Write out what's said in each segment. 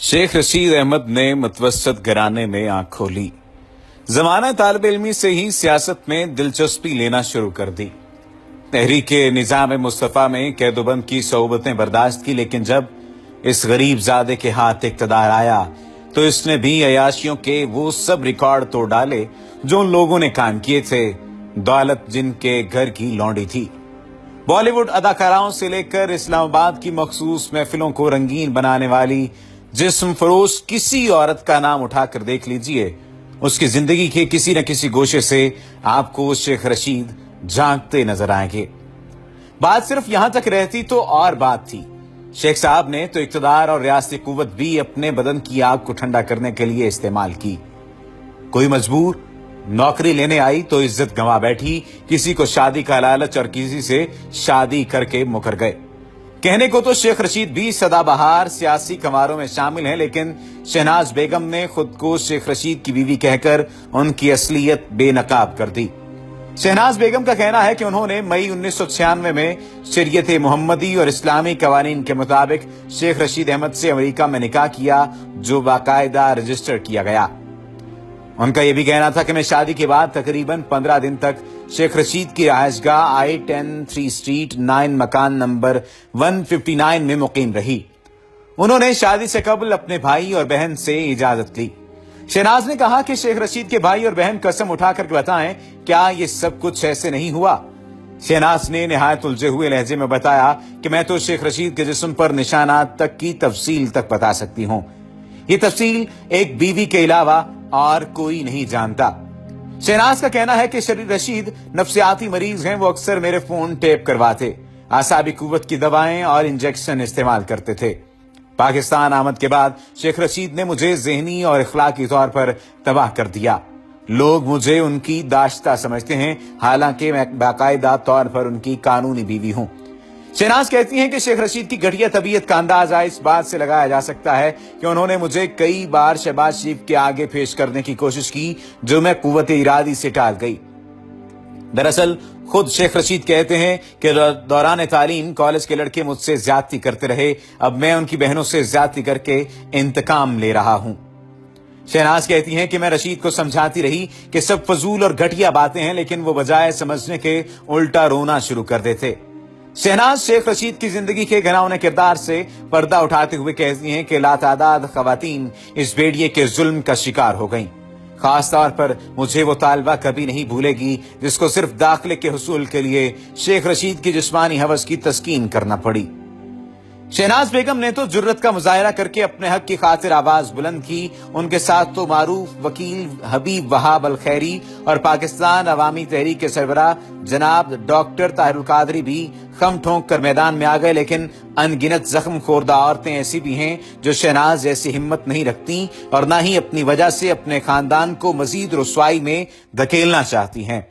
शेख रशीद अहमद ने मुतवस्सत घराने में आंख खोली। जमाना तालिब इल्मी से ही सियासत में दिलचस्पी लेना शुरू कर दी। तहरीके निजाम मुस्तफा में कैदोबंद की सोबतें बर्दाश्त की, लेकिन जब इस गरीब जादे के हाथ इक़्तिदार आया तो इसने भी अयाशियों के वो सब रिकॉर्ड तोड़ डाले जो उन लोगों ने कायम किए थे, दौलत जिनके घर की लौंडी थी। बॉलीवुड अदाकाराओं से लेकर इस्लामाबाद की मखसूस महफिलों को रंगीन बनाने वाली जिस्म फरोश किसी औरत का नाम उठाकर देख लीजिए, उसकी जिंदगी के किसी न किसी गोशे से आपको शेख रशीद झांकते नजर आएंगे। बात सिर्फ यहां तक रहती तो और बात थी। शेख साहब ने तो इक़्तिदार और रियासती कुव्वत भी अपने बदन की आग को ठंडा करने के लिए इस्तेमाल की। कोई मजबूर नौकरी लेने आई तो इज्जत गंवा बैठी, किसी को शादी का लालच और किसी से शादी करके मुकर गए। कहने को तो शेख रशीद भी सदाबहार सियासी कमारों में शामिल हैं, लेकिन शहनाज बेगम ने खुद को शेख रशीद की बीवी कहकर उनकी असलियत बेनकाब कर दी। शहनाज बेगम का कहना है कि उन्होंने मई 1996 में शरीयत मोहम्मदी और इस्लामी कवानीन के मुताबिक शेख रशीद अहमद से अमेरिका में निकाह किया, जो बाकायदा रजिस्टर किया गया। उनका यह भी कहना था कि मैं शादी के बाद तकरीबन 15 दिन तक शेख रशीद की रहायशगाह I-10 3 स्ट्रीट 9 मकान नंबर 159 में मुकीम रही। उन्होंने शादी से कबल अपने भाई और बहन से इजाजत ली। शहनाज ने कहा कि शेख रशीद के भाई और बहन कसम उठाकर बताएं, क्या ये सब कुछ ऐसे नहीं हुआ। शहनाज ने निहायत उलझे हुए लहजे में बताया कि मैं तो शेख रशीद के जिस्म पर निशानात तक की तफसील तक बता सकती हूँ। ये तफसील एक बीवी के अलावा और कोई नहीं जानता। शहनाज का कहना है कि शेख रशीद नफ्सियाती मरीज हैं। वो अक्सर मेरे फोन टेप करवाते, आसाबी कुव्वत की दवाएं और इंजेक्शन इस्तेमाल करते थे। पाकिस्तान आमद के बाद शेख रशीद ने मुझे ज़हनी और इखलाकी तौर पर तबाह कर दिया। लोग मुझे उनकी दाश्ता समझते हैं, हालांकि मैं बाकायदा तौर पर उनकी कानूनी बीवी हूं। शहनाज कहती हैं कि शेख रशीद की घटिया तबीयत का अंदाजा इस बात से लगाया जा सकता है कि उन्होंने मुझे कई बार शहबाज शरीफ के आगे पेश करने की कोशिश की, जो मैं कुव्वत इरादी से टाल गई। दरअसल खुद शेख रशीद कहते हैं कि दौरान तालीम कॉलेज के लड़के मुझसे ज्यादती करते रहे, अब मैं उनकी बहनों से ज्यादती करके इंतकाम ले रहा हूं। शहनाज कहती हैं कि मैं रशीद को समझाती रही कि सब फजूल और घटिया बातें हैं, लेकिन वो बजाय समझने के उल्टा रोना शुरू कर देते। शहनाज शेख रशीद की जिंदगी के घिनौने किरदार से पर्दा उठाते हुए कहती हैं कि लातादाद खवातीन इस भेड़िए के जुल्म का शिकार हो गईं। खास तौर पर मुझे वो तालबा कभी नहीं भूलेगी जिसको सिर्फ दाखिले के हुसूल के लिए शेख रशीद की जिस्मानी हवस की तस्कीन करना पड़ी। शहनाज बेगम ने तो जुर्रत का मुजाहरा करके अपने हक की खातिर आवाज बुलंद की। उनके साथ तो मारूफ वकील हबीब वहाब अल खैरी और पाकिस्तान अवामी तहरीक के सरबराह जनाब डॉक्टर ताहिरुल कादरी भी खम ठोंक कर मैदान में आ गए, लेकिन अनगिनत जख्म खोरदा औरतें ऐसी भी हैं जो शहनाज जैसी हिम्मत नहीं रखती और ना ही अपनी वजह से अपने खानदान को मजीद रुसवाई में धकेलना चाहती हैं।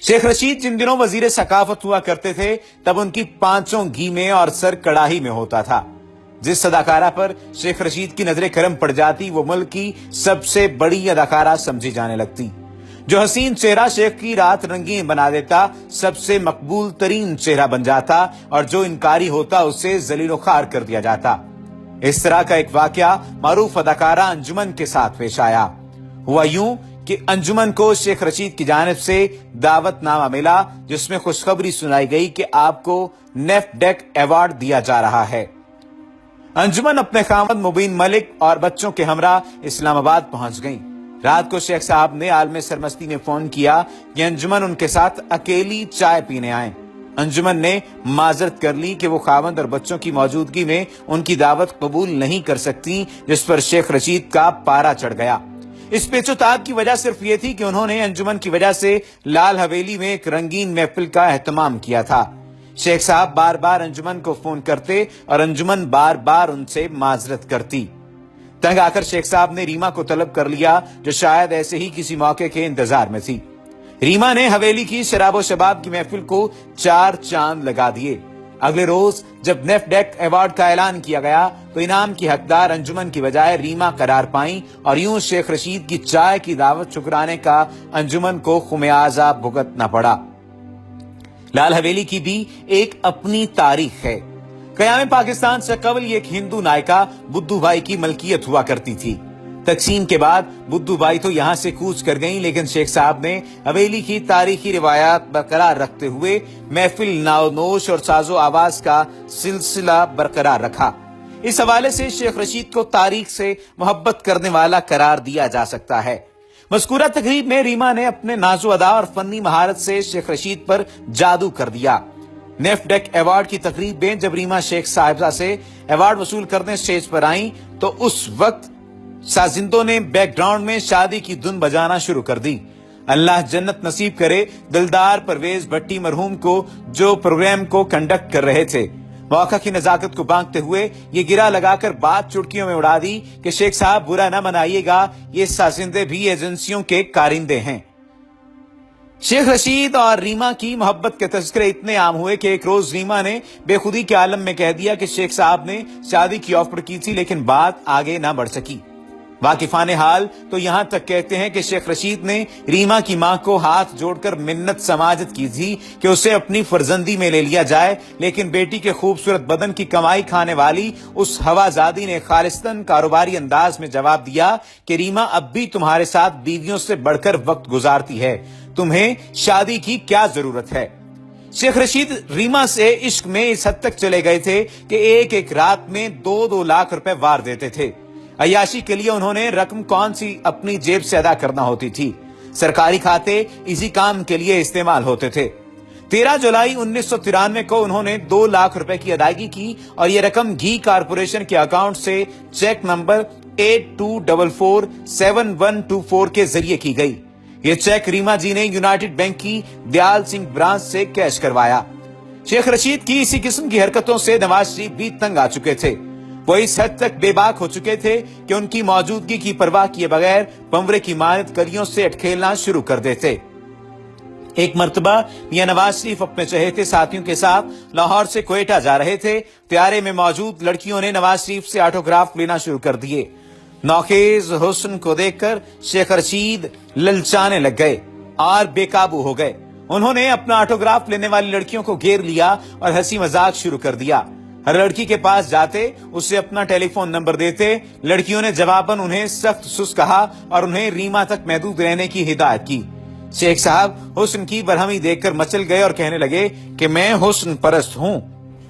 शेख रशीद जिन दिनों वजीर सकाफत हुआ करते थे, तब उनकी पांचों घी में और सर कड़ाही में होता था। जिस अदाकारा पर शेख रशीद की नजरें करम पड़ जाती, वो मुल्क की सबसे बड़ी अदाकारा समझी जाने लगती। जो हसीन चेहरा शेख की रात रंगीन बना देता, सबसे मकबूल तरीन चेहरा बन जाता, और जो इनकारी होता उसे जलीलो खार कर दिया जाता। इस तरह का एक वाकया मारूफ अदाकारा अंजुमन के साथ पेश आया। हुआ यूं कि अंजुमन को शेख रशीद की जानिब से दावतनामा मिला, जिसमें खुशखबरी सुनाई गई कि आपको नेफ्डेक अवार्ड दिया जा रहा है। अंजुमन अपने खामद मुबीन मलिक और बच्चों के हमरा इस्लामाबाद पहुंच गईं। रात को शेख साहब ने आलम सरमस्ती में फोन किया कि अंजुमन उनके साथ अकेली चाय पीने आए। अंजुमन ने माजरत कर ली कि वो खामद और बच्चों की मौजूदगी में उनकी दावत कबूल नहीं कर सकती, जिस पर शेख रशीद का पारा चढ़ गया। इस पेचोताब की वजह सिर्फ ये थी कि उन्होंने अंजुमन की वजह से लाल हवेली में एक रंगीन महफिल का एहतमाम किया था। शेख साहब बार बार अंजुमन को फोन करते और अंजुमन बार बार उनसे माजरत करती। तंग आकर शेख साहब ने रीमा को तलब कर लिया, जो शायद ऐसे ही किसी मौके के इंतजार में थी। रीमा ने हवेली की शराबो शबाब की महफिल को 4 चांद लगा दिए। अगले रोज जब नेफ्डेक अवार्ड का ऐलान किया गया तो इनाम की हकदार अंजुमन की बजाय रीमा करार पाई, और यूं शेख रशीद की चाय की दावत शुक्राने का अंजुमन को खुमियाजा भुगतना पड़ा। लाल हवेली की भी एक अपनी तारीख है। क़याम पाकिस्तान से कबल ये एक हिंदू नायिका बुद्धू बाई की मलकियत हुआ करती थी। तकसीम के बाद बुद्धू बाई तो यहां से कूच कर गईं, लेकिन शेख साहब ने हवेली की तारीखी रिवायात बरकरार रखते हुए महफिल नाओनोश और साजो आवाज का सिलसिला बरकरार रखा। इस हवाले से शेख रशीद को तारीख से मोहब्बत करने वाला करार दिया जा सकता है। मज़कूरा तकरीब में रीमा ने अपने नाजो अदा और फनी महारत से शेख रशीद पर जादू कर दिया। नेफ्डेक अवार्ड की तकरीब में जब रीमा शेख साहिबा से अवार्ड वसूल करने स्टेज पर आईं तो उस वक्त साजिंदों ने बैकग्राउंड में शादी की धुन बजाना शुरू कर दी। अल्लाह जन्नत नसीब करे दिलदार परवेज भट्टी मरहूम को, जो प्रोग्राम को कंडक्ट कर रहे थे। मौका की नजाकत को बांधते हुए ये गिरा लगाकर बात चुटकियों में उड़ा दी कि शेख साहब बुरा न मनाइएगा, ये साजिंदे भी एजेंसियों के कारिंदे हैं। शेख रशीद और रीमा की मोहब्बत के तज़किरे इतने आम हुए कि एक रोज रीमा ने बेखुदी के आलम में कह दिया कि शेख साहब ने शादी की ऑफर की थी, लेकिन बात आगे ना बढ़ सकी। वाकिफाने हाल तो यहां तक कहते हैं कि शेख रशीद ने रीमा की मां को हाथ जोड़कर मिन्नत समाजत की थी कि उसे अपनी फर्जंदी में ले लिया जाए, लेकिन बेटी के खूबसूरत बदन की कमाई खाने वाली उस हवाजादी ने खालिस्तन कारोबारी अंदाज में जवाब दिया कि रीमा अब भी तुम्हारे साथ बीवियों से बढ़कर वक्त गुजारती है, तुम्हें शादी की क्या जरूरत है। शेख रशीद रीमा से इश्क में इस हद तक चले गए थे कि एक एक रात में 2-2 लाख रुपए वार देते थे। अय्याशी के लिए उन्होंने रकम कौन सी अपनी जेब से अदा करना होती थी, सरकारी खाते इसी काम के लिए इस्तेमाल होते थे। 13 जुलाई 1993 को उन्होंने 2 लाख रुपए की अदायगी की और यह रकम घी कारपोरेशन के अकाउंट से चेक नंबर 82447124 के जरिए की गई। यह चेक रीमा जी ने यूनाइटेड बैंक की दयाल सिंह ब्रांच से कैश करवाया। शेख रशीद की इसी किस्म की हरकतों से नवाज शरीफ भी तंग आ चुके थे। वो इस हद तक बेबाक हो चुके थे कि उनकी मौजूदगी की परवाह किए बगैर पंवरे की मानद कलियों से अटखेलना शुरू कर देते। एक मर्तबा मियां नवाज शरीफ अपने चहेते साथियों के साथ लाहौर से कोयटा जा रहे थे। त्यारे में मौजूद लड़कियों ने नवाज शरीफ से ऑटोग्राफ लेना शुरू कर दिए। नौखेज हुस्न को देखकर शेख रशीद ललचाने लग गए और बेकाबू हो गए। उन्होंने अपना ऑटोग्राफ लेने वाली लड़कियों को घेर लिया और हंसी मजाक शुरू कर दिया। हर लड़की के पास जाते उससे अपना टेलीफोन नंबर देते। लड़कियों ने जवाबन उन्हें सख्त सुस्त कहा और उन्हें रीमा तक महदूद रहने की हिदायत की। शेख साहब हुस्न की बरहमी देखकर मचल गए और कहने लगे कि मैं हुस्न परस्त हूं,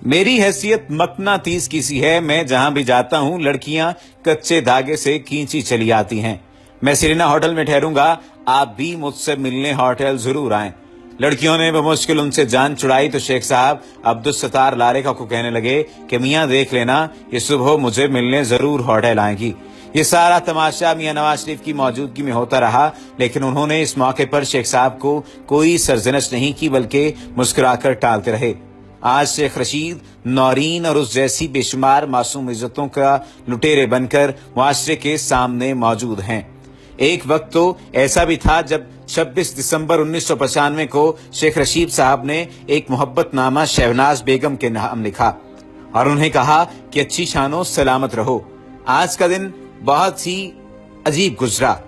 मेरी हैसियत मकनातीस की सी है, मैं जहां भी जाता हूं लड़कियां कच्चे धागे से खींची चली आती हैं। मैं सिरीना होटल में ठहरूंगा, आप भी मुझसे मिलने होटल जरूर आएं। लड़कियों ने बमुश्किल उनसे जान छुड़ाई तो शेख साहब अब्दुल सत्तार लारेका को कहने लगे कि मियां देख लेना, ये सुबह मुझे मिलने जरूर होटल आएंगी। ये सारा तमाशा मियां नवाज शरीफ की मौजूदगी में होता रहा, लेकिन उन्होंने इस मौके पर शेख साहब को कोई सरजनश नहीं की, बल्कि मुस्कुराकर टालते रहे। आज शेख रशीद नौरीन और उस जैसी बेशुमार मासूम इज्जतों का लुटेरे बनकर मुआशरे के सामने मौजूद हैं। एक वक्त तो ऐसा भी था जब 26 दिसंबर 1995 को शेख रशीद साहब ने एक मोहब्बत नामा शहनाज बेगम के नाम लिखा और उन्हें कहा कि अच्छी शानो सलामत रहो। आज का दिन बहुत ही अजीब गुजरा।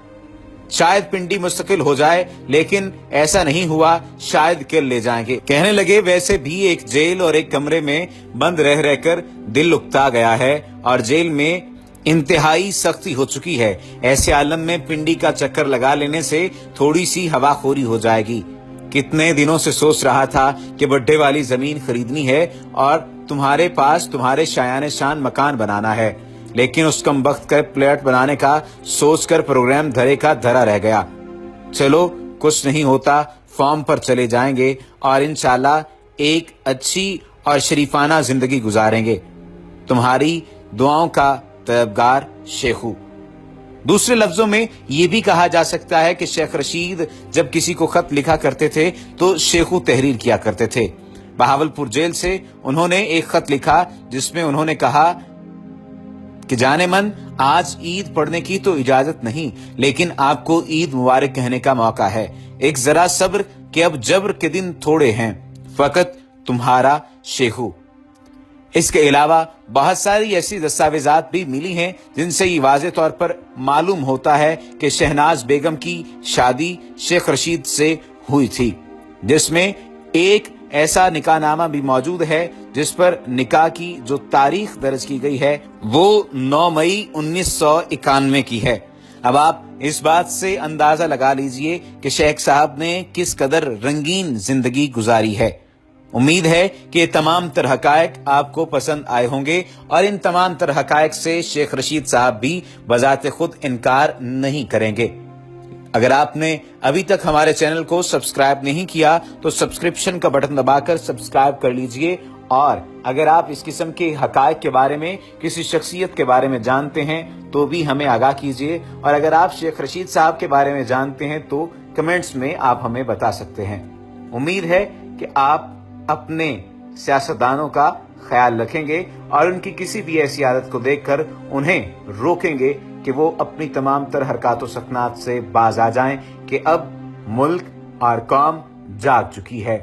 शायद पिंडी मुस्तकिल हो जाए, लेकिन ऐसा नहीं हुआ, शायद किल ले जाएंगे। कहने लगे वैसे भी एक जेल और एक कमरे में बंद रह रहकर दिल उकता गया है और जेल में इंतहाई सख्ती हो चुकी है। ऐसे आलम में पिंडी का चक्कर लगा लेने से थोड़ी सी हवाखोरी हो जाएगी। कितने दिनों से सोच रहा था कि बड्डे वाली जमीन खरीदनी है और तुम्हारे पास तुम्हारे शायाने शान मकान बनाना है, लेकिन उस कम वक्त का फ्लैट बनाने का सोचकर प्रोग्राम धरे का धरा रह गया। चलो कुछ नहीं होता, फॉर्म पर चले जाएंगे और इंशाल्लाह एक अच्छी और शरीफाना जिंदगी गुजारेंगे। तुम्हारी दुआओं का तलबगार शेखू। दूसरे लफ्जों में यह भी कहा जा सकता है कि शेख रशीद जब किसी को खत लिखा करते थे तो शेखू तहरीर किया करते थे। बहावलपुर जेल से उन्होंने एक खत लिखा जिसमें उन्होंने कहा कि जाने मन, आज ईद पढ़ने की तो इजाजत नहीं, लेकिन आपको ईद मुबारक कहने का मौका है। एक जरा सब्र कि अब जब्र के दिन थोड़े हैं, फकत तुम्हारा शेखू। इसके अलावा बहुत सारी ऐसी दस्तावेजात भी मिली हैं जिनसे ये वाज़ेह तौर पर मालूम होता है कि शहनाज बेगम की शादी शेख रशीद से हुई थी, जिसमें एक ऐसा निकाह नामा भी मौजूद है जिस पर निकाह की जो तारीख दर्ज की गई है वो 9 मई 1991 की है। अब आप इस बात से अंदाजा लगा लीजिए कि शेख साहब ने किस कदर रंगीन जिंदगी गुजारी है। उम्मीद है कि ये तमाम तर हकायक आपको पसंद आए होंगे और इन तमाम तर हकायक से शेख रशीद साहब भी बजाते खुद इनकार नहीं करेंगे। अगर आपने अभी तक हमारे चैनल को सब्सक्राइब नहीं किया तो सब्सक्रिप्शन का बटन दबाकर सब्सक्राइब कर लीजिए, और अगर आप इस किस्म के हकायक के बारे में, किसी शख्सियत के बारे में जानते हैं तो भी हमें आगाह कीजिए, और अगर आप शेख रशीद साहब के बारे में जानते हैं तो कमेंट्स में आप हमें बता सकते हैं। उम्मीद है कि आप अपने सियासतदानों का ख्याल रखेंगे और उनकी किसी भी ऐसी आदत को देखकर उन्हें रोकेंगे कि वो अपनी तमाम तर हरकत व सकनात से बाज आ जाएं कि अब मुल्क और कौम जाग चुकी है।